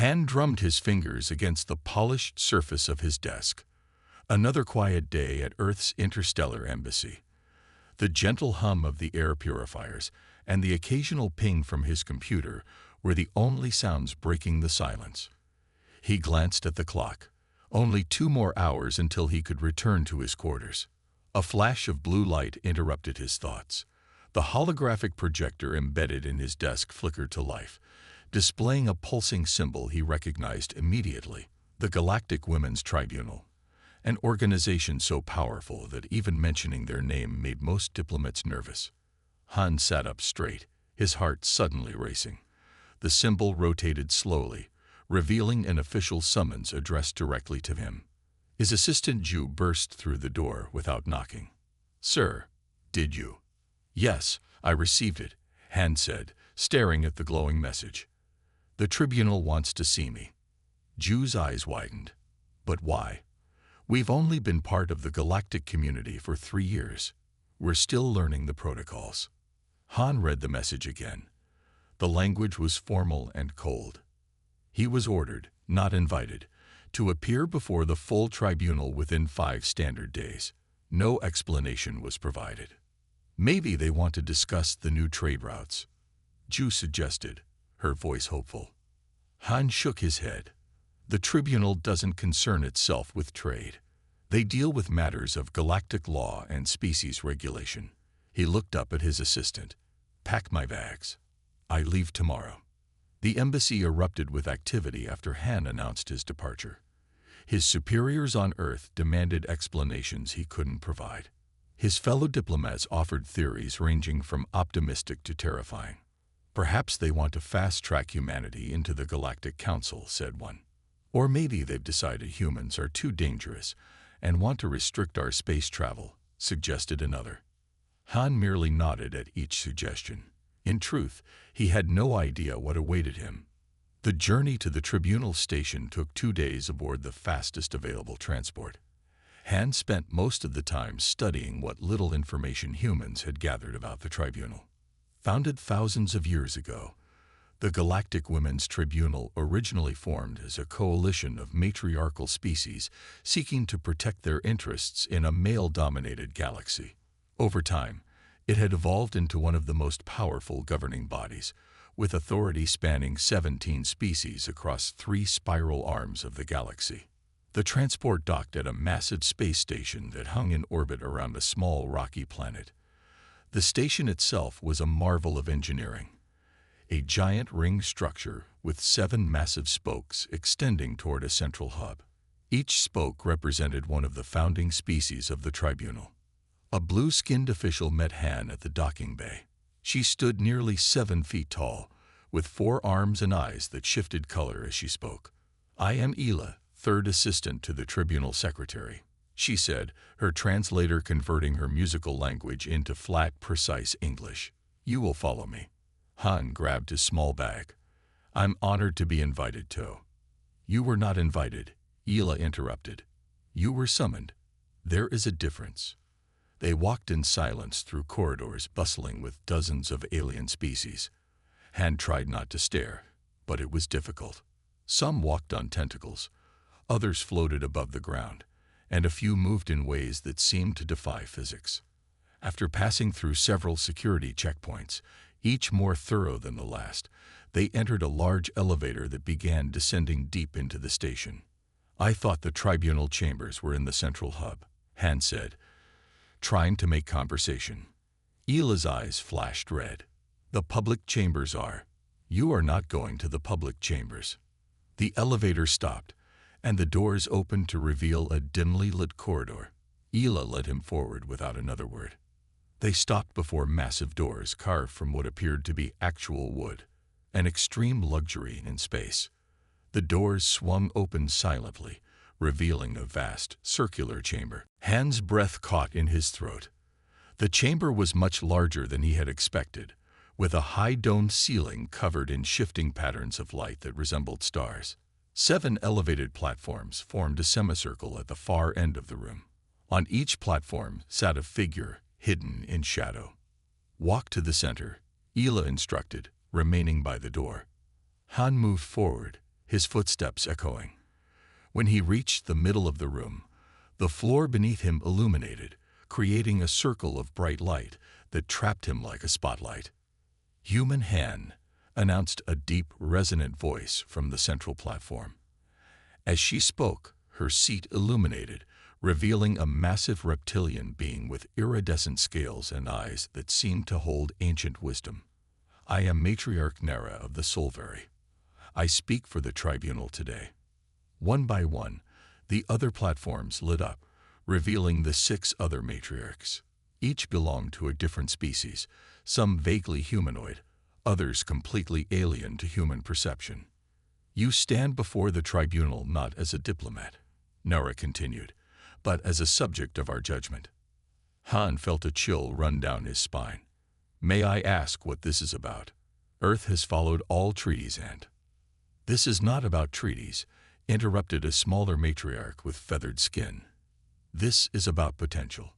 Han drummed his fingers against the polished surface of his desk. Another quiet day at Earth's interstellar embassy. The gentle hum of the air purifiers and the occasional ping from his computer were the only sounds breaking the silence. He glanced at the clock. Only 2 more hours until he could return to his quarters. A flash of blue light interrupted his thoughts. The holographic projector embedded in his desk flickered to life, displaying a pulsing symbol he recognized immediately: the Galactic Women's Tribunal, an organization so powerful that even mentioning their name made most diplomats nervous. Han sat up straight, his heart suddenly racing. The symbol rotated slowly, revealing an official summons addressed directly to him. His assistant Ju burst through the door without knocking. "Sir, did you?" "Yes, I received it," Han said, staring at the glowing message. "The Tribunal wants to see me." Ju's eyes widened. "But why? We've only been part of the galactic community for 3 years. We're still learning the protocols." Han read the message again. The language was formal and cold. He was ordered, not invited, to appear before the full tribunal within 5 standard days. No explanation was provided. "Maybe they want to discuss the new trade routes," Ju suggested, her voice hopeful. Han shook his head. The tribunal doesn't concern itself with trade. They deal with matters of galactic law and species regulation. He looked up at his assistant. "Pack my bags. I leave tomorrow." The embassy erupted with activity after Han announced his departure. His superiors on Earth demanded explanations he couldn't provide. His fellow diplomats offered theories ranging from optimistic to terrifying. "Perhaps they want to fast-track humanity into the Galactic Council," said one. "Or maybe they've decided humans are too dangerous and want to restrict our space travel," suggested another. Han merely nodded at each suggestion. In truth, he had no idea what awaited him. The journey to the Tribunal station took 2 days aboard the fastest available transport. Han spent most of the time studying what little information humans had gathered about the Tribunal. Founded thousands of years ago, the Galactic Women's Tribunal originally formed as a coalition of matriarchal species seeking to protect their interests in a male-dominated galaxy. Over time, it had evolved into one of the most powerful governing bodies, with authority spanning 17 species across 3 spiral arms of the galaxy. The transport docked at a massive space station that hung in orbit around a small rocky planet. The station itself was a marvel of engineering. A giant ring structure with 7 massive spokes extending toward a central hub. Each spoke represented one of the founding species of the Tribunal. A blue-skinned official met Han at the docking bay. She stood nearly 7 feet tall, with 4 arms and eyes that shifted color as she spoke. "I am Ela, 3rd assistant to the Tribunal secretary," she said, her translator converting her musical language into flat, precise English. "You will follow me." Han grabbed his small bag. "I'm honored to be invited to." "You were not invited," Ela interrupted. "You were summoned. There is a difference." They walked in silence through corridors bustling with dozens of alien species. Han tried not to stare, but it was difficult. Some walked on tentacles, others floated above the ground, and a few moved in ways that seemed to defy physics. After passing through several security checkpoints, each more thorough than the last, they entered a large elevator that began descending deep into the station. "I thought the tribunal chambers were in the central hub," Han said, trying to make conversation. Ela's eyes flashed red. "The public chambers are. You are not going to the public chambers." The elevator stopped, and the doors opened to reveal a dimly lit corridor. Ela led him forward without another word. They stopped before massive doors carved from what appeared to be actual wood, an extreme luxury in space. The doors swung open silently, revealing a vast, circular chamber. Han's breath caught in his throat. The chamber was much larger than he had expected, with a high domed ceiling covered in shifting patterns of light that resembled stars. 7 elevated platforms formed a semicircle at the far end of the room. On each platform sat a figure hidden in shadow. "Walk to the center," Ela instructed, remaining by the door. Han moved forward, his footsteps echoing. When he reached the middle of the room, the floor beneath him illuminated, creating a circle of bright light that trapped him like a spotlight. "Human Han," announced a deep, resonant voice from the central platform. As she spoke, her seat illuminated, revealing a massive reptilian being with iridescent scales and eyes that seemed to hold ancient wisdom. "I am Matriarch Nera of the Solveri. I speak for the Tribunal today." One by one, the other platforms lit up, revealing the 6 other matriarchs. Each belonged to a different species, some vaguely humanoid, others completely alien to human perception. "You stand before the Tribunal not as a diplomat," Nera continued, "but as a subject of our judgment." Han felt a chill run down his spine. "May I ask what this is about? Earth has followed all treaties and—" "This is not about treaties," interrupted a smaller matriarch with feathered skin. "This is about potential."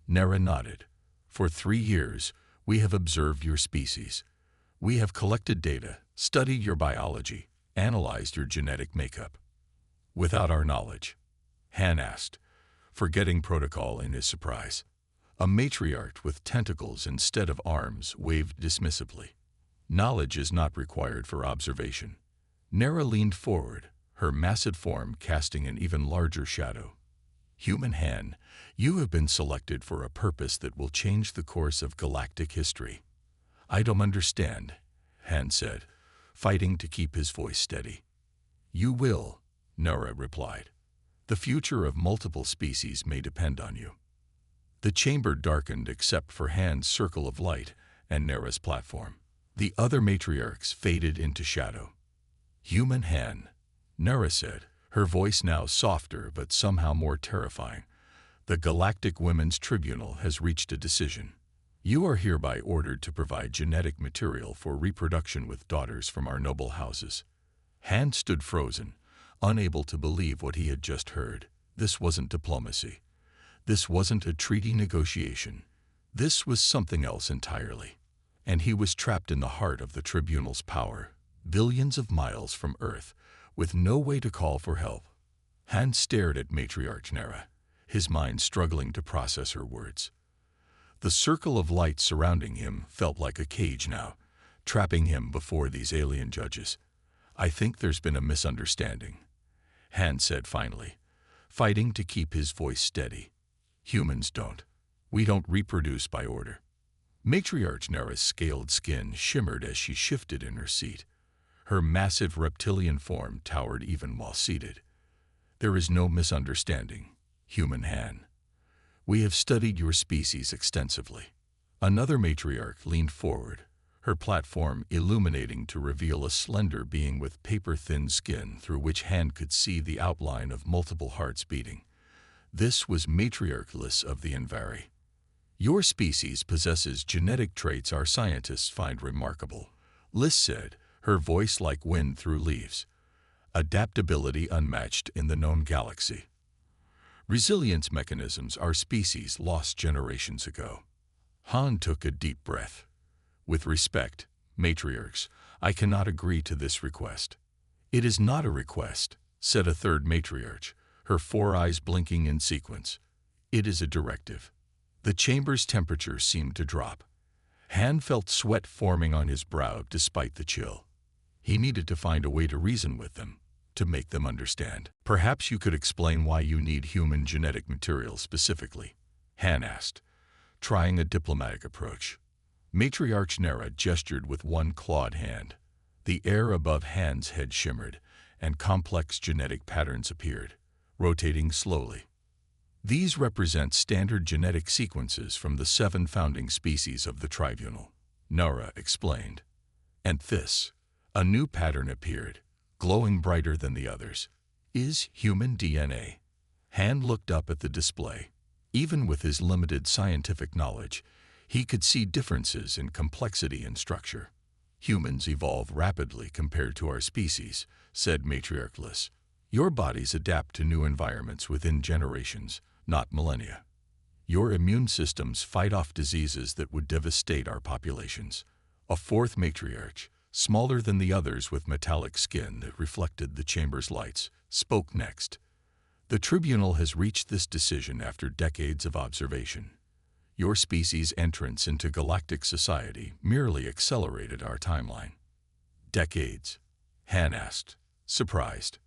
Nera nodded. "For 3 years, we have observed your species. We have collected data, studied your biology, analyzed your genetic makeup." "Without our knowledge?" Han asked, forgetting protocol in his surprise. A matriarch with tentacles instead of arms waved dismissively. "Knowledge is not required for observation." Nera leaned forward, her massive form casting an even larger shadow. "Human Han, you have been selected for a purpose that will change the course of galactic history." "I don't understand," Han said, fighting to keep his voice steady. "You will," Nera replied. "The future of multiple species may depend on you." The chamber darkened except for Han's circle of light and Nera's platform. The other matriarchs faded into shadow. "Human Han," Nera said, her voice now softer but somehow more terrifying. "The Galactic Women's Tribunal has reached a decision. You are hereby ordered to provide genetic material for reproduction with daughters from our noble houses." Han stood frozen, unable to believe what he had just heard. This wasn't diplomacy. This wasn't a treaty negotiation. This was something else entirely. And he was trapped in the heart of the Tribunal's power, billions of miles from Earth, with no way to call for help. Han stared at Matriarch Nera, his mind struggling to process her words. The circle of light surrounding him felt like a cage now, trapping him before these alien judges. "I think there's been a misunderstanding," Han said finally, fighting to keep his voice steady. "Humans don't. We don't reproduce by order." Matriarch Nera's scaled skin shimmered as she shifted in her seat. Her massive reptilian form towered even while seated. "There is no misunderstanding, Human Han. We have studied your species extensively." Another matriarch leaned forward, her platform illuminating to reveal a slender being with paper-thin skin through which Han could see the outline of multiple hearts beating. This was Matriarch Liss of the Invari. "Your species possesses genetic traits our scientists find remarkable," Liss said, her voice like wind through leaves. "Adaptability unmatched in the known galaxy. Resilience mechanisms our species lost generations ago." Han took a deep breath. "With respect, matriarchs, I cannot agree to this request." "It is not a request," said a third matriarch, her 4 eyes blinking in sequence. "It is a directive." The chamber's temperature seemed to drop. Han felt sweat forming on his brow despite the chill. He needed to find a way to reason with them, to make them understand. "Perhaps you could explain why you need human genetic material specifically," Han asked, trying a diplomatic approach. Matriarch Nera gestured with one clawed hand. The air above Han's head shimmered, and complex genetic patterns appeared, rotating slowly. "These represent standard genetic sequences from the 7 founding species of the Tribunal," Nera explained. "And this," a new pattern appeared, glowing brighter than the others, "is human DNA." Han looked up at the display. Even with his limited scientific knowledge, he could see differences in complexity and structure. "Humans evolve rapidly compared to our species," said Matriarch Liss. "Your bodies adapt to new environments within generations, not millennia. Your immune systems fight off diseases that would devastate our populations." A fourth matriarch, smaller than the others with metallic skin that reflected the chamber's lights, spoke next. The Tribunal has reached this decision after decades of observation. Your species' entrance into galactic society merely accelerated our timeline. Decades? Han asked, surprised.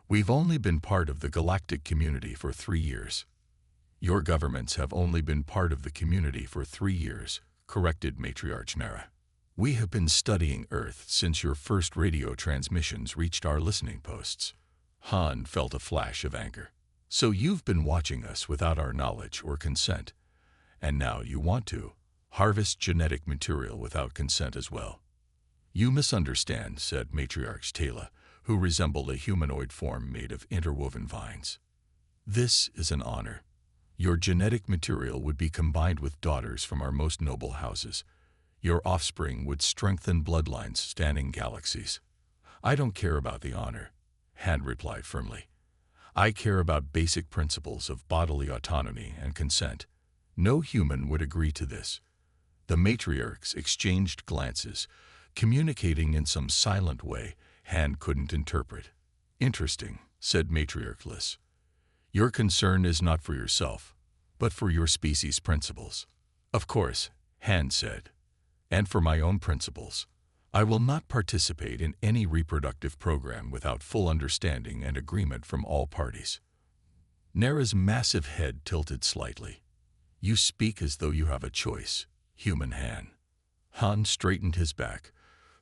We've only been part of the galactic community for 3 years. Your governments have only been part of the community for 3 years, corrected Matriarch Nara. We have been studying Earth since your first radio transmissions reached our listening posts. Han felt a flash of anger. So you've been watching us without our knowledge or consent, and now you want to harvest genetic material without consent as well. You misunderstand, said Matriarch Taylor, who resembled a humanoid form made of interwoven vines. This is an honor. Your genetic material would be combined with daughters from our most noble houses. Your offspring would strengthen bloodlines spanning galaxies. I don't care about the honor, Han replied firmly. I care about basic principles of bodily autonomy and consent. No human would agree to this. The matriarchs exchanged glances, communicating in some silent way Han couldn't interpret. Interesting, said Matriarch Liss. Your concern is not for yourself, but for your species' principles. Of course, Han said, and for my own principles. I will not participate in any reproductive program without full understanding and agreement from all parties. Nara's massive head tilted slightly. You speak as though you have a choice, human Han. Han straightened his back,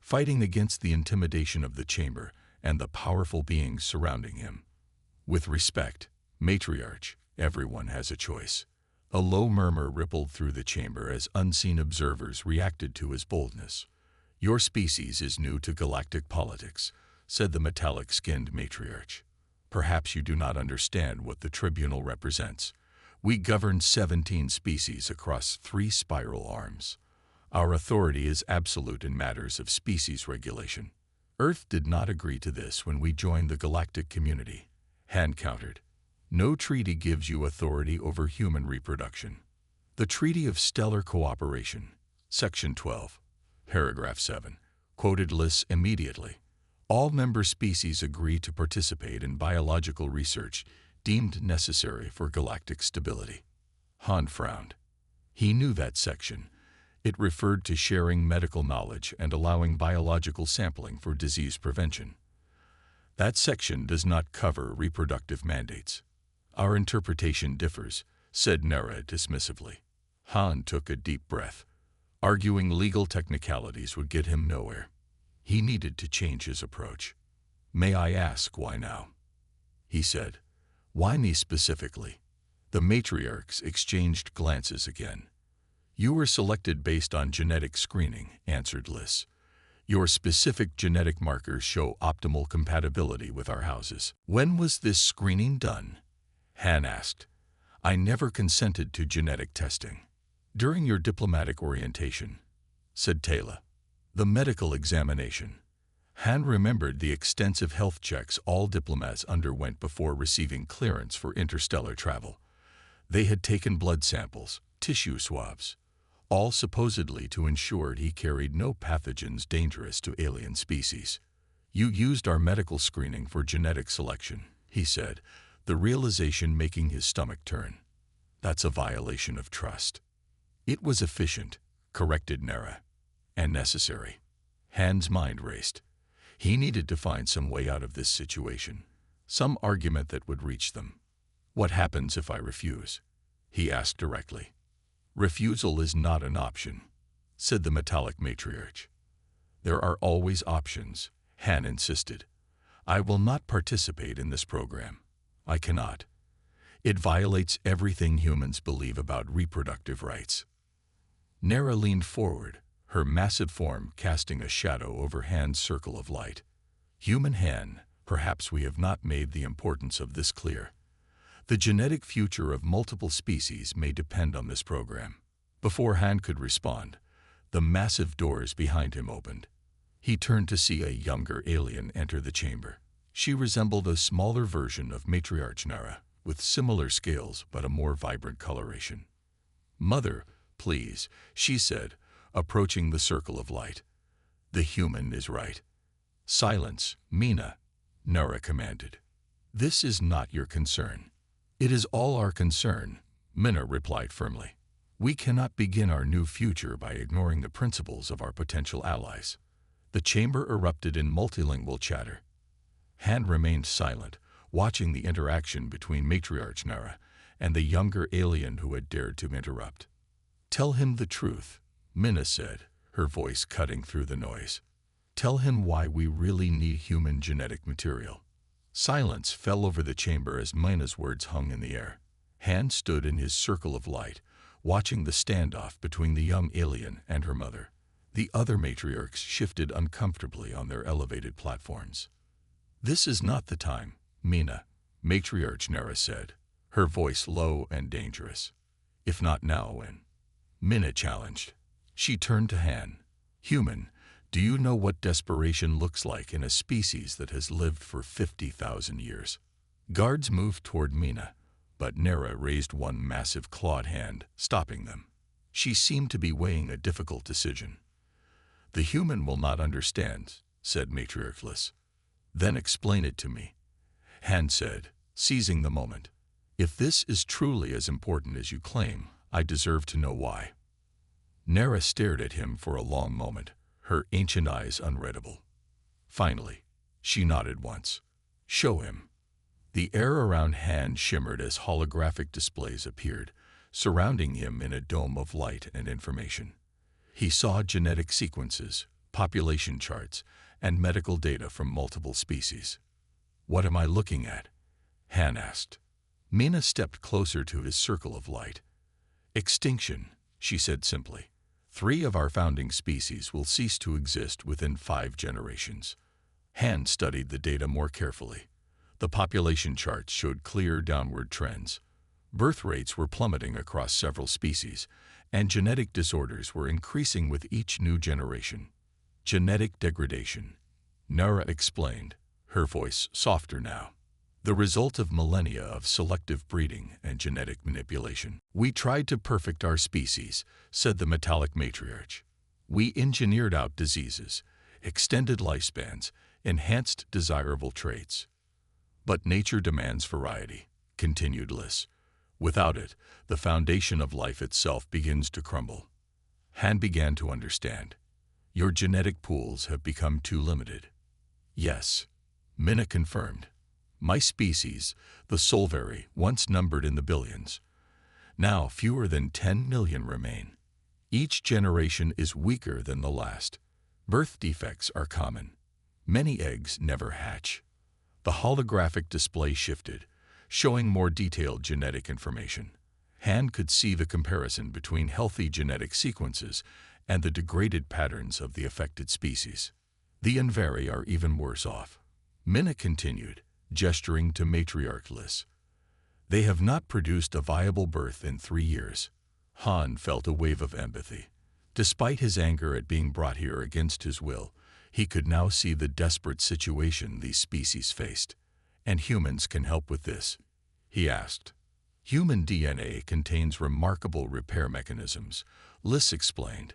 fighting against the intimidation of the chamber and the powerful beings surrounding him. With respect, Matriarch, everyone has a choice. A low murmur rippled through the chamber as unseen observers reacted to his boldness. Your species is new to galactic politics, said the metallic-skinned matriarch. Perhaps you do not understand what the Tribunal represents. We govern 17 species across 3 spiral arms. Our authority is absolute in matters of species regulation. Earth did not agree to this when we joined the galactic community, Han countered. No treaty gives you authority over human reproduction. The Treaty of Stellar Cooperation, Section 12. Paragraph 7, quoted Liss immediately. All member species agree to participate in biological research deemed necessary for galactic stability. Han frowned. He knew that section. It referred to sharing medical knowledge and allowing biological sampling for disease prevention. That section does not cover reproductive mandates. Our interpretation differs, said Nara dismissively. Han took a deep breath. Arguing legal technicalities would get him nowhere. He needed to change his approach. May I ask why now? He said. Why me specifically? The matriarchs exchanged glances again. You were selected based on genetic screening, answered Liss. Your specific genetic markers show optimal compatibility with our houses. When was this screening done? Han asked. I never consented to genetic testing. During your diplomatic orientation, said Taylor. The medical examination. Han remembered the extensive health checks all diplomats underwent before receiving clearance for interstellar travel. They had taken blood samples, tissue swabs, all supposedly to ensure he carried no pathogens dangerous to alien species. You used our medical screening for genetic selection, he said, the realization making his stomach turn. That's a violation of trust. It was efficient, corrected Nara, and necessary. Han's mind raced. He needed to find some way out of this situation, some argument that would reach them. What happens if I refuse? He asked directly. Refusal is not an option, said the metallic matriarch. There are always options, Han insisted. I will not participate in this program. I cannot. It violates everything humans believe about reproductive rights. Nara leaned forward, her massive form casting a shadow over Han's circle of light. Human Han, perhaps we have not made the importance of this clear. The genetic future of multiple species may depend on this program. Before Han could respond, the massive doors behind him opened. He turned to see a younger alien enter the chamber. She resembled a smaller version of Matriarch Nara, with similar scales but a more vibrant coloration. Mother, please, she said, approaching the circle of light. The human is right. Silence, Mina, Nara commanded. This is not your concern. It is all our concern, Mina replied firmly. We cannot begin our new future by ignoring the principles of our potential allies. The chamber erupted in multilingual chatter. Han remained silent, watching the interaction between Matriarch Nara and the younger alien who had dared to interrupt. Tell him the truth, Mina said, her voice cutting through the noise. Tell him why we really need human genetic material. Silence fell over the chamber as Mina's words hung in the air. Han stood in his circle of light, watching the standoff between the young alien and her mother. The other matriarchs shifted uncomfortably on their elevated platforms. This is not the time, Mina, Matriarch Nara said, her voice low and dangerous. If not now, when? Mina challenged. She turned to Han. Human, do you know what desperation looks like in a species that has lived for 50,000 years? Guards moved toward Mina, but Nara raised one massive clawed hand, stopping them. She seemed to be weighing a difficult decision. The human will not understand, said Matriarch Liss. Then explain it to me, Han said, seizing the moment. If this is truly as important as you claim, I deserve to know why. Nara stared at him for a long moment, her ancient eyes unreadable. Finally, she nodded once. Show him. The air around Han shimmered as holographic displays appeared, surrounding him in a dome of light and information. He saw genetic sequences, population charts, and medical data from multiple species. What am I looking at? Han asked. Mina stepped closer to his circle of light. Extinction, she said simply. 3 of our founding species will cease to exist within 5 generations. Han studied the data more carefully. The population charts showed clear downward trends. Birth rates were plummeting across several species, and genetic disorders were increasing with each new generation. Genetic degradation, Nara explained, her voice softer now. The result of millennia of selective breeding and genetic manipulation. We tried to perfect our species, said the metallic matriarch. We engineered out diseases, extended lifespans, enhanced desirable traits. But nature demands variety, continued Liss. Without it, the foundation of life itself begins to crumble. Han began to understand. Your genetic pools have become too limited. Yes, Mina confirmed. My species, the Solvari, once numbered in the billions. Now fewer than 10 million remain. Each generation is weaker than the last. Birth defects are common. Many eggs never hatch. The holographic display shifted, showing more detailed genetic information. Han could see the comparison between healthy genetic sequences and the degraded patterns of the affected species. The Unvari are even worse off. Mina continued, gesturing to Matriarch Liss. They have not produced a viable birth in 3 years. Han felt a wave of empathy. Despite his anger at being brought here against his will, he could now see the desperate situation these species faced. And humans can help with this, he asked. Human DNA contains remarkable repair mechanisms, Liss explained.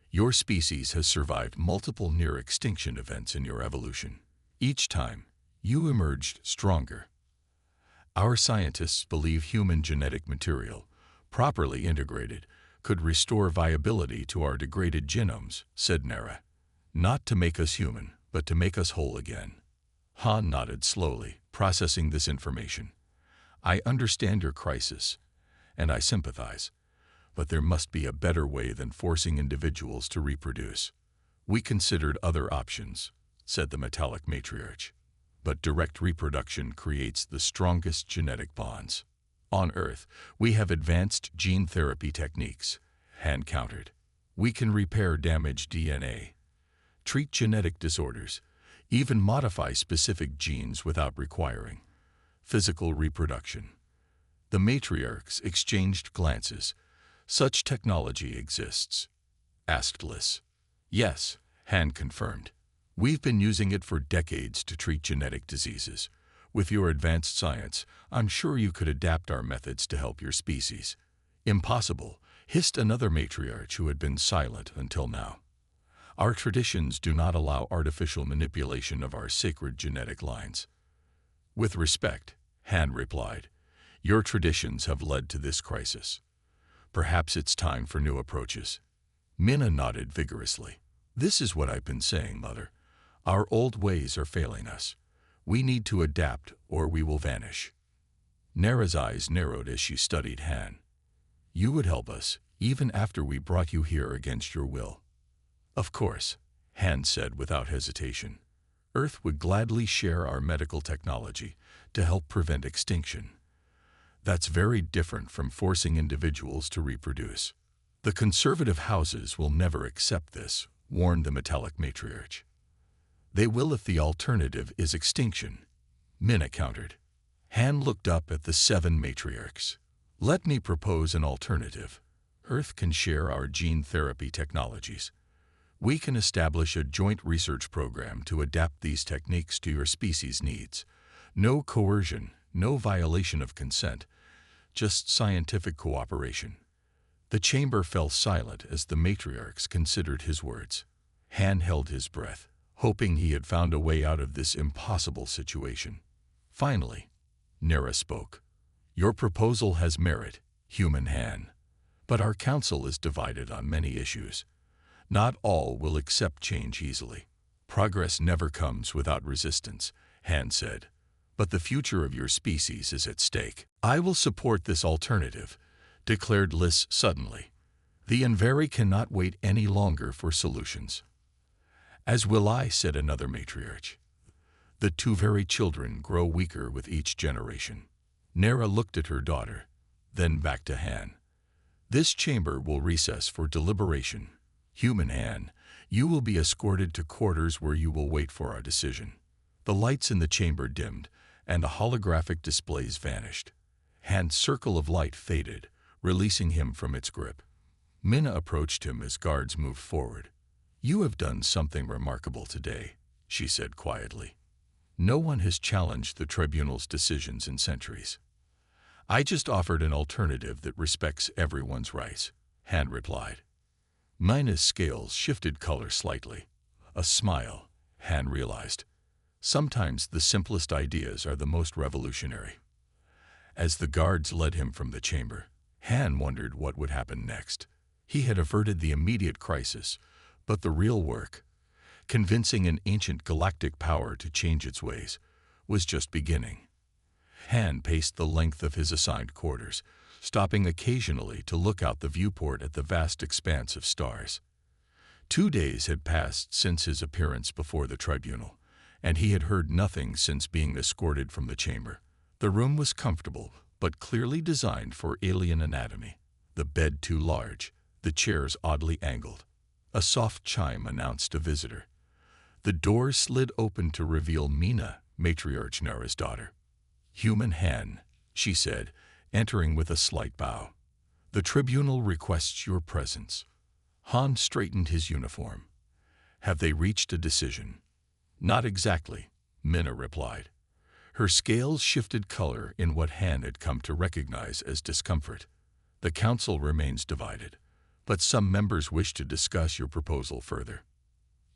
Your species has survived multiple near-extinction events in your evolution. Each time, you emerged stronger. Our scientists believe human genetic material, properly integrated, could restore viability to our degraded genomes, said Nara. Not to make us human, but to make us whole again. Han nodded slowly, processing this information. I understand your crisis, and I sympathize, but there must be a better way than forcing individuals to reproduce. We considered other options, said the metallic matriarch. But direct reproduction creates the strongest genetic bonds. On Earth, we have advanced gene therapy techniques, Han countered. We can repair damaged DNA, treat genetic disorders, even modify specific genes without requiring physical reproduction. The matriarchs exchanged glances. Such technology exists, asked Liss. Yes, Han confirmed. We've been using it for decades to treat genetic diseases. With your advanced science, I'm sure you could adapt our methods to help your species. Impossible, hissed another matriarch who had been silent until now. Our traditions do not allow artificial manipulation of our sacred genetic lines. With respect, Han replied, your traditions have led to this crisis. Perhaps it's time for new approaches. Minna nodded vigorously. This is what I've been saying, Mother. Our old ways are failing us. We need to adapt or we will vanish. Nera's eyes narrowed as she studied Han. You would help us, even after we brought you here against your will. Of course, Han said without hesitation. Earth would gladly share our medical technology to help prevent extinction. That's very different from forcing individuals to reproduce. The conservative houses will never accept this, warned the metallic matriarch. They will if the alternative is extinction, Minna countered. Han looked up at the 7 matriarchs. Let me propose an alternative. Earth can share our gene therapy technologies. We can establish a joint research program to adapt these techniques to your species' needs. No coercion, no violation of consent, just scientific cooperation. The chamber fell silent as the matriarchs considered his words. Han held his breath, hoping he had found a way out of this impossible situation. Finally, Nera spoke. Your proposal has merit, human Han. But our council is divided on many issues. Not all will accept change easily. Progress never comes without resistance, Han said. But the future of your species is at stake. I will support this alternative, declared Lys suddenly. The Envari cannot wait any longer for solutions. As will I, said another matriarch. The 2 very children grow weaker with each generation. Nera looked at her daughter, then back to Han. This chamber will recess for deliberation. Human Han, you will be escorted to quarters where you will wait for our decision. The lights in the chamber dimmed, and a holographic displays vanished. Han's circle of light faded, releasing him from its grip. Minna approached him as guards moved forward. You have done something remarkable today, she said quietly. No one has challenged the Tribunal's decisions in centuries. I just offered an alternative that respects everyone's rights, Han replied. Mina's scales shifted color slightly. A smile, Han realized. Sometimes the simplest ideas are the most revolutionary. As the guards led him from the chamber, Han wondered what would happen next. He had averted the immediate crisis, but the real work, convincing an ancient galactic power to change its ways, was just beginning. Han paced the length of his assigned quarters, stopping occasionally to look out the viewport at the vast expanse of stars. 2 days had passed since his appearance before the Tribunal, and he had heard nothing since being escorted from the chamber. The room was comfortable, but clearly designed for alien anatomy. The bed too large, the chairs oddly angled. A soft chime announced a visitor. The door slid open to reveal Mina, Matriarch Nera's daughter. Human Han, she said, entering with a slight bow. The Tribunal requests your presence. Han straightened his uniform. Have they reached a decision? Not exactly, Minna replied. Her scales shifted color in what Han had come to recognize as discomfort. The council remains divided, but some members wish to discuss your proposal further.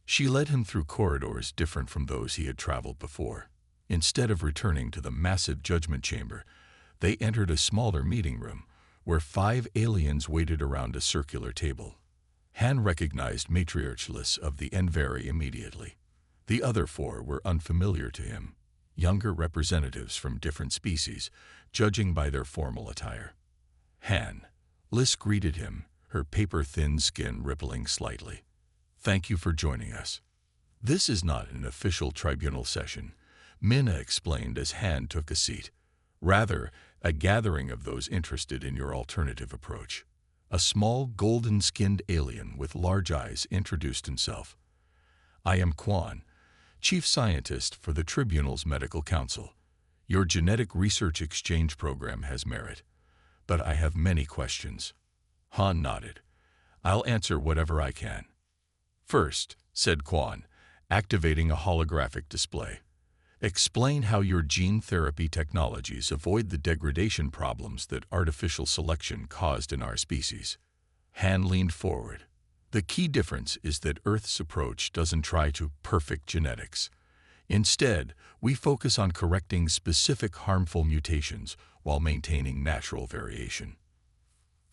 She led him through corridors different from those he had traveled before. Instead of returning to the massive judgment chamber, they entered a smaller meeting room where 5 aliens waited around a circular table. Han recognized Matriarch Lys of the Envari immediately. The other 4 were unfamiliar to him, younger representatives from different species, judging by their formal attire. Han, Lys greeted him, her paper-thin skin rippling slightly. Thank you for joining us. This is not an official tribunal session, Minna explained as Han took a seat. Rather, a gathering of those interested in your alternative approach. A small, golden-skinned alien with large eyes introduced himself. I am Quan, Chief Scientist for the Tribunal's Medical Council. Your genetic research exchange program has merit, but I have many questions. Han nodded. I'll answer whatever I can. First, said Quan, activating a holographic display. Explain how your gene therapy technologies avoid the degradation problems that artificial selection caused in our species. Han leaned forward. The key difference is that Earth's approach doesn't try to perfect genetics. Instead, we focus on correcting specific harmful mutations while maintaining natural variation.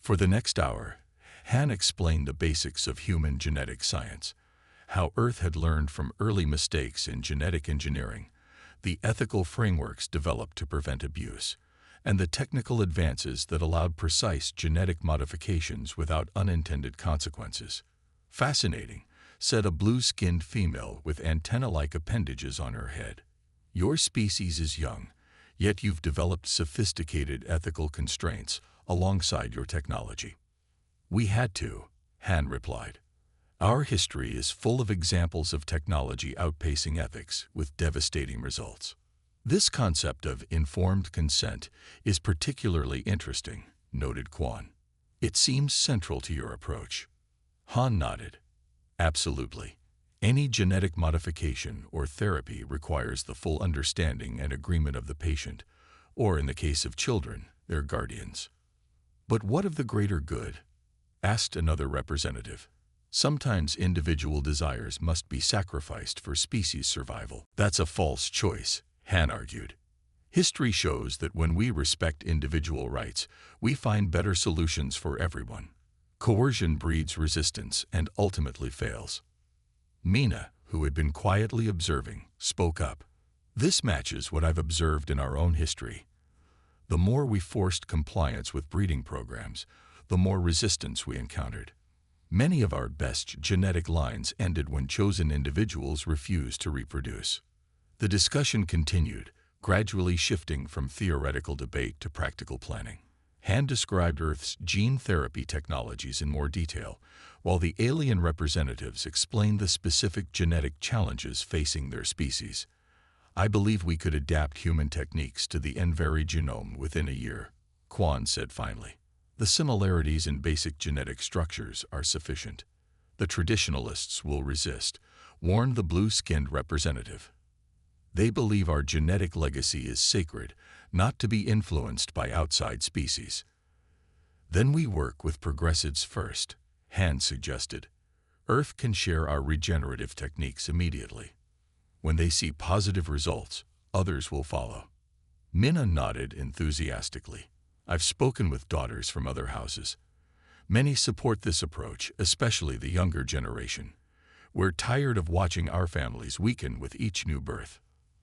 For the next hour, Han explained the basics of human genetic science, how Earth had learned from early mistakes in genetic engineering, the ethical frameworks developed to prevent abuse, and the technical advances that allowed precise genetic modifications without unintended consequences. Fascinating, said a blue-skinned female with antenna-like appendages on her head. Your species is young, yet you've developed sophisticated ethical constraints alongside your technology. We had to, Han replied. Our history is full of examples of technology outpacing ethics with devastating results. This concept of informed consent is particularly interesting, noted Quan. It seems central to your approach. Han nodded. Absolutely. Any genetic modification or therapy requires the full understanding and agreement of the patient, or in the case of children, their guardians. But what of the greater good? Asked another representative. Sometimes individual desires must be sacrificed for species survival. That's a false choice, Han argued. History shows that when we respect individual rights, we find better solutions for everyone. Coercion breeds resistance and ultimately fails. Mina, who had been quietly observing, spoke up. This matches what I've observed in our own history. The more we forced compliance with breeding programs, the more resistance we encountered. Many of our best genetic lines ended when chosen individuals refused to reproduce. The discussion continued, gradually shifting from theoretical debate to practical planning. Han described Earth's gene therapy technologies in more detail, while the alien representatives explained the specific genetic challenges facing their species. I believe we could adapt human techniques to the Envari genome within a year, Quan said finally. The similarities in basic genetic structures are sufficient. The traditionalists will resist, warned the blue-skinned representative. They believe our genetic legacy is sacred, not to be influenced by outside species. Then we work with progressives first, Han suggested. Earth can share our regenerative techniques immediately. When they see positive results, others will follow. Mina nodded enthusiastically. I've spoken with daughters from other houses. Many support this approach, especially the younger generation. We're tired of watching our families weaken with each new birth.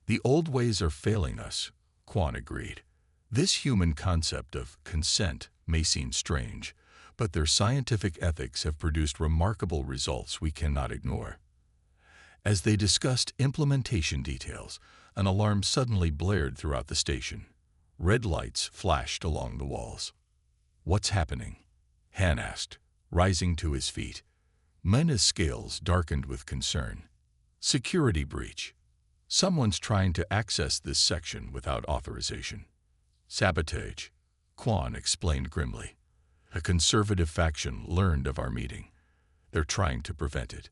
The old ways are failing us, Quan agreed. This human concept of consent may seem strange, but their scientific ethics have produced remarkable results we cannot ignore. As they discussed implementation details, an alarm suddenly blared throughout the station. Red lights flashed along the walls. What's happening? Han asked, rising to his feet. Mina's scales darkened with concern. Security breach. Someone's trying to access this section without authorization. Sabotage, Quan explained grimly. A conservative faction learned of our meeting. They're trying to prevent it.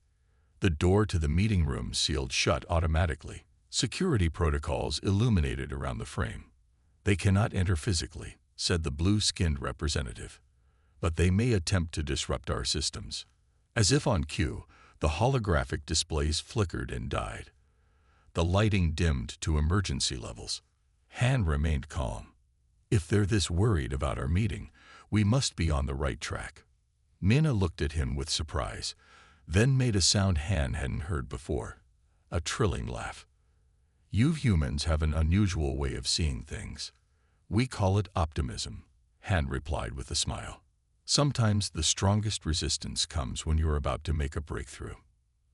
The door to the meeting room sealed shut automatically. Security protocols illuminated around the frame. They cannot enter physically, said the blue-skinned representative. But they may attempt to disrupt our systems. As if on cue, the holographic displays flickered and died. The lighting dimmed to emergency levels. Han remained calm. If they're this worried about our meeting, we must be on the right track. Mina looked at him with surprise, then made a sound Han hadn't heard before. A trilling laugh. You humans have an unusual way of seeing things. We call it optimism, Han replied with a smile. Sometimes the strongest resistance comes when you're about to make a breakthrough.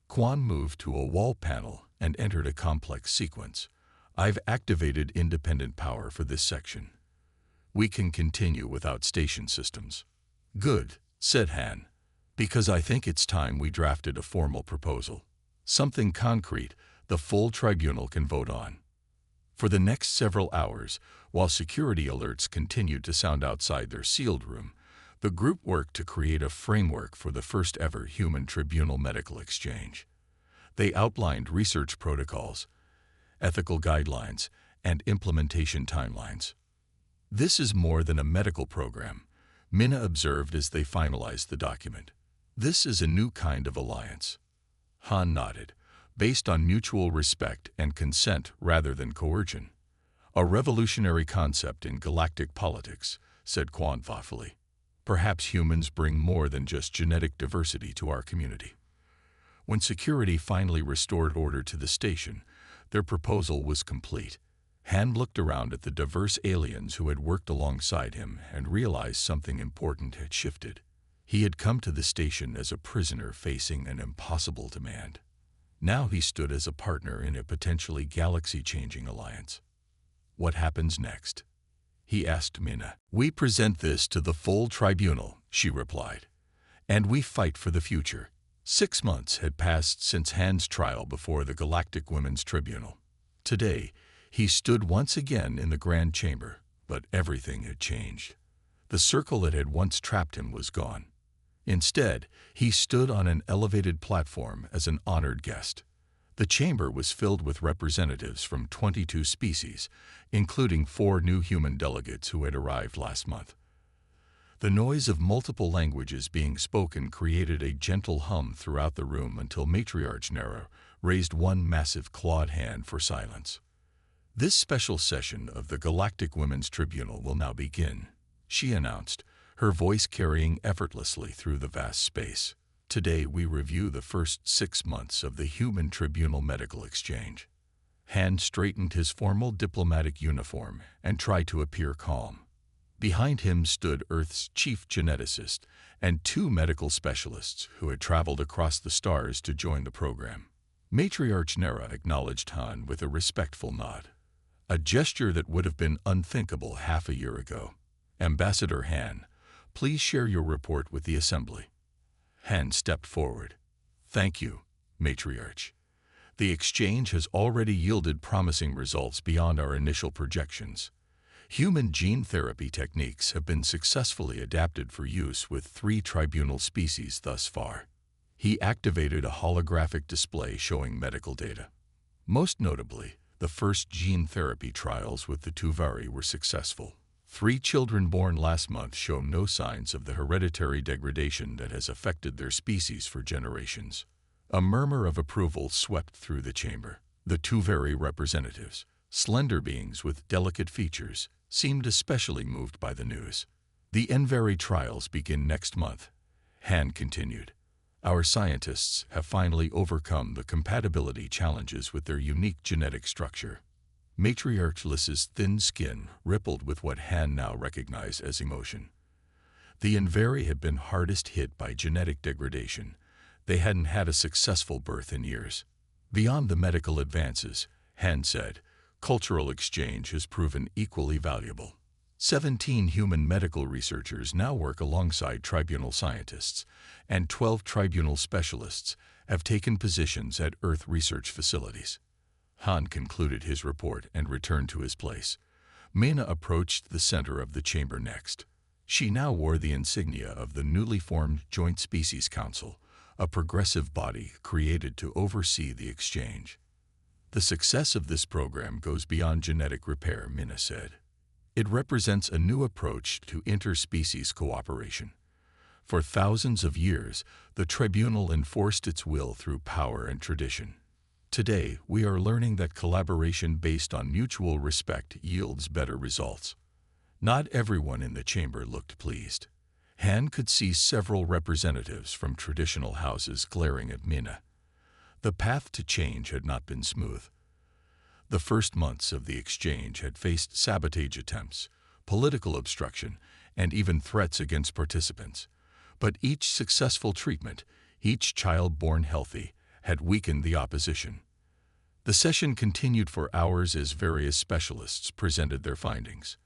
Quan moved to a wall panel and entered a complex sequence. I've activated independent power for this section. We can continue without station systems. Good, said Han, because I think it's time we drafted a formal proposal. Something concrete the full tribunal can vote on. For the next several hours, while security alerts continued to sound outside their sealed room, the group worked to create a framework for the first-ever human tribunal medical exchange. They outlined research protocols, ethical guidelines, and implementation timelines. This is more than a medical program, Mina observed as they finalized the document. This is a new kind of alliance. Han nodded, based on mutual respect and consent rather than coercion. A revolutionary concept in galactic politics, said Quan thoughtfully. Perhaps humans bring more than just genetic diversity to our community. When security finally restored order to the station, their proposal was complete. Han looked around at the diverse aliens who had worked alongside him and realized something important had shifted. He had come to the station as a prisoner facing an impossible demand. Now he stood as a partner in a potentially galaxy-changing alliance. What happens next? He asked Mina. We present this to the full tribunal, she replied, and we fight for the future. 6 months had passed since Han's trial before the Galactic Women's Tribunal. Today, he stood once again in the Grand Chamber, but everything had changed. The circle that had once trapped him was gone. Instead, he stood on an elevated platform as an honored guest. The chamber was filled with representatives from 22 species, including 4 new human delegates who had arrived last month. The noise of multiple languages being spoken created a gentle hum throughout the room until Matriarch Nera raised one massive clawed hand for silence. This special session of the Galactic Women's Tribunal will now begin, she announced, her voice carrying effortlessly through the vast space. Today we review the first 6 months of the Human Tribunal Medical Exchange. Han straightened his formal diplomatic uniform and tried to appear calm. Behind him stood Earth's chief geneticist and 2 medical specialists who had traveled across the stars to join the program. Matriarch Nera acknowledged Han with a respectful nod, a gesture that would have been unthinkable half a year ago. Ambassador Han, please share your report with the Assembly. Han stepped forward. Thank you, Matriarch. The exchange has already yielded promising results beyond our initial projections. Human gene therapy techniques have been successfully adapted for use with 3 tribunal species thus far. He activated a holographic display showing medical data. Most notably, the first gene therapy trials with the Tuvari were successful. 3 children born last month show no signs of the hereditary degradation that has affected their species for generations. A murmur of approval swept through the chamber. The Tuvari representatives, slender beings with delicate features, seemed especially moved by the news. The Envari trials begin next month, Han continued. Our scientists have finally overcome the compatibility challenges with their unique genetic structure. Matriarch Lys's thin skin rippled with what Han now recognized as emotion. The Envari had been hardest hit by genetic degradation. They hadn't had a successful birth in years. Beyond the medical advances, Han said, cultural exchange has proven equally valuable. 17 human medical researchers now work alongside tribunal scientists, and 12 tribunal specialists have taken positions at Earth research facilities. Han concluded his report and returned to his place. Mina approached the center of the chamber next. She now wore the insignia of the newly formed Joint Species Council, a progressive body created to oversee the exchange. The success of this program goes beyond genetic repair, Mina said. It represents a new approach to interspecies cooperation. For thousands of years, the tribunal enforced its will through power and tradition. Today, we are learning that collaboration based on mutual respect yields better results. Not everyone in the chamber looked pleased. Han could see several representatives from traditional houses glaring at Mina. The path to change had not been smooth. The first months of the exchange had faced sabotage attempts, political obstruction, and even threats against participants. But each successful treatment, each child born healthy, had weakened the opposition. The session continued for hours as various specialists presented their findings.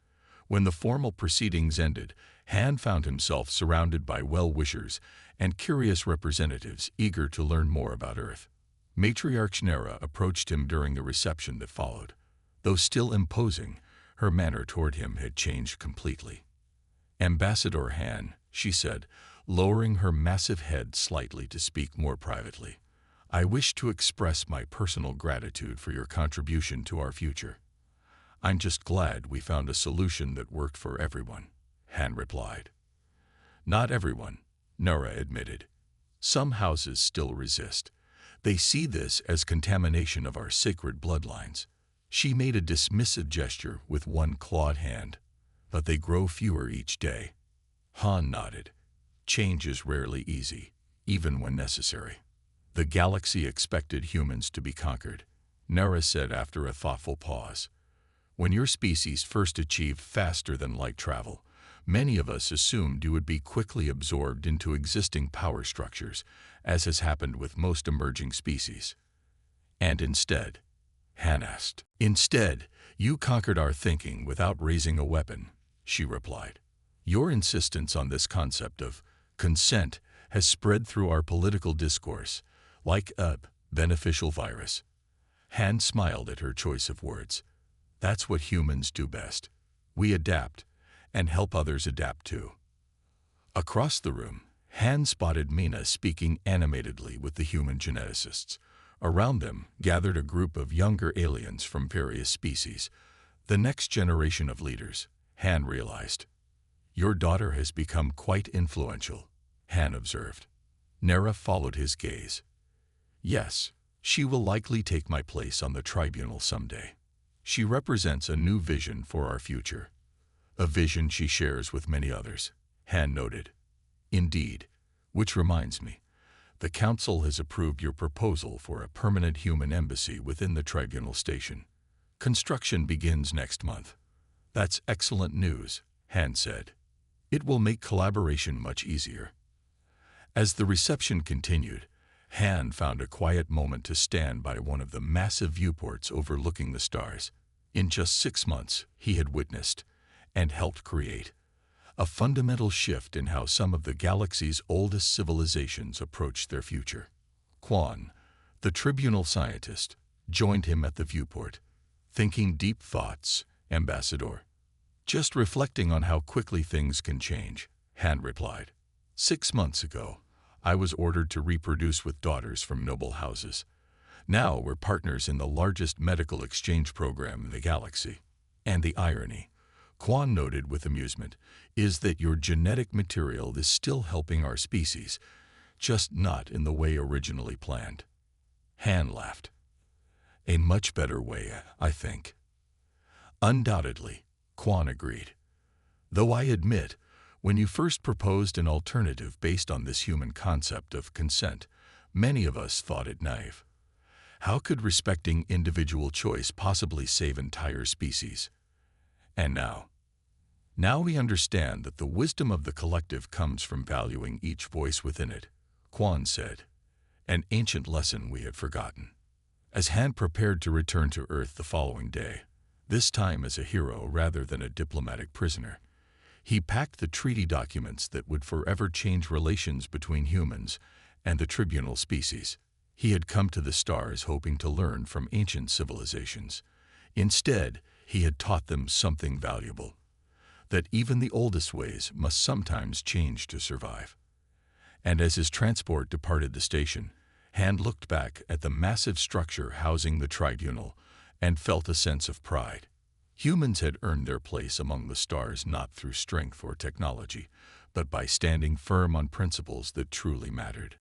When the formal proceedings ended, Han found himself surrounded by well-wishers and curious representatives eager to learn more about Earth. Matriarch Nera approached him during the reception that followed. Though still imposing, her manner toward him had changed completely. Ambassador Han, she said, lowering her massive head slightly to speak more privately, I wish to express my personal gratitude for your contribution to our future. I'm just glad we found a solution that worked for everyone, Han replied. Not everyone, Nera admitted. Some houses still resist. They see this as contamination of our sacred bloodlines. She made a dismissive gesture with one clawed hand. But they grow fewer each day. Han nodded. Change is rarely easy, even when necessary. The galaxy expected humans to be conquered, Nera said after a thoughtful pause. When your species first achieved faster-than-light travel, many of us assumed you would be quickly absorbed into existing power structures, as has happened with most emerging species. And instead, Han asked. Instead, you conquered our thinking without raising a weapon, she replied. Your insistence on this concept of consent has spread through our political discourse, like a beneficial virus. Han smiled at her choice of words. That's what humans do best. We adapt, and help others adapt too. Across the room, Han spotted Mina speaking animatedly with the human geneticists. Around them gathered a group of younger aliens from various species, the next generation of leaders, Han realized. Your daughter has become quite influential, Han observed. Nera followed his gaze. Yes, she will likely take my place on the Tribunal someday. She represents a new vision for our future. A vision she shares with many others, Han noted. Indeed, which reminds me, the Council has approved your proposal for a permanent human embassy within the Tribunal station. Construction begins next month. That's excellent news, Han said. It will make collaboration much easier. As the reception continued, Han found a quiet moment to stand by one of the massive viewports overlooking the stars. In just 6 months, he had witnessed, and helped create, a fundamental shift in how some of the galaxy's oldest civilizations approached their future. Quan, the Tribunal scientist, joined him at the viewport. Thinking deep thoughts, Ambassador. Just reflecting on how quickly things can change, Han replied. 6 months ago, I was ordered to reproduce with daughters from noble houses. Now we're partners in the largest medical exchange program in the galaxy. And the irony, Quan noted with amusement, is that your genetic material is still helping our species, just not in the way originally planned. Han laughed. A much better way, I think. Undoubtedly, Quan agreed. Though I admit, when you first proposed an alternative based on this human concept of consent, many of us thought it naive. How could respecting individual choice possibly save entire species? And now we understand that the wisdom of the collective comes from valuing each voice within it, Quan said, an ancient lesson we had forgotten. As Han prepared to return to Earth the following day, this time as a hero rather than a diplomatic prisoner, he packed the treaty documents that would forever change relations between humans and the Tribunal species. He had come to the stars hoping to learn from ancient civilizations. Instead, he had taught them something valuable, that even the oldest ways must sometimes change to survive. And as his transport departed the station, Han looked back at the massive structure housing the Tribunal and felt a sense of pride. Humans had earned their place among the stars not through strength or technology, but by standing firm on principles that truly mattered.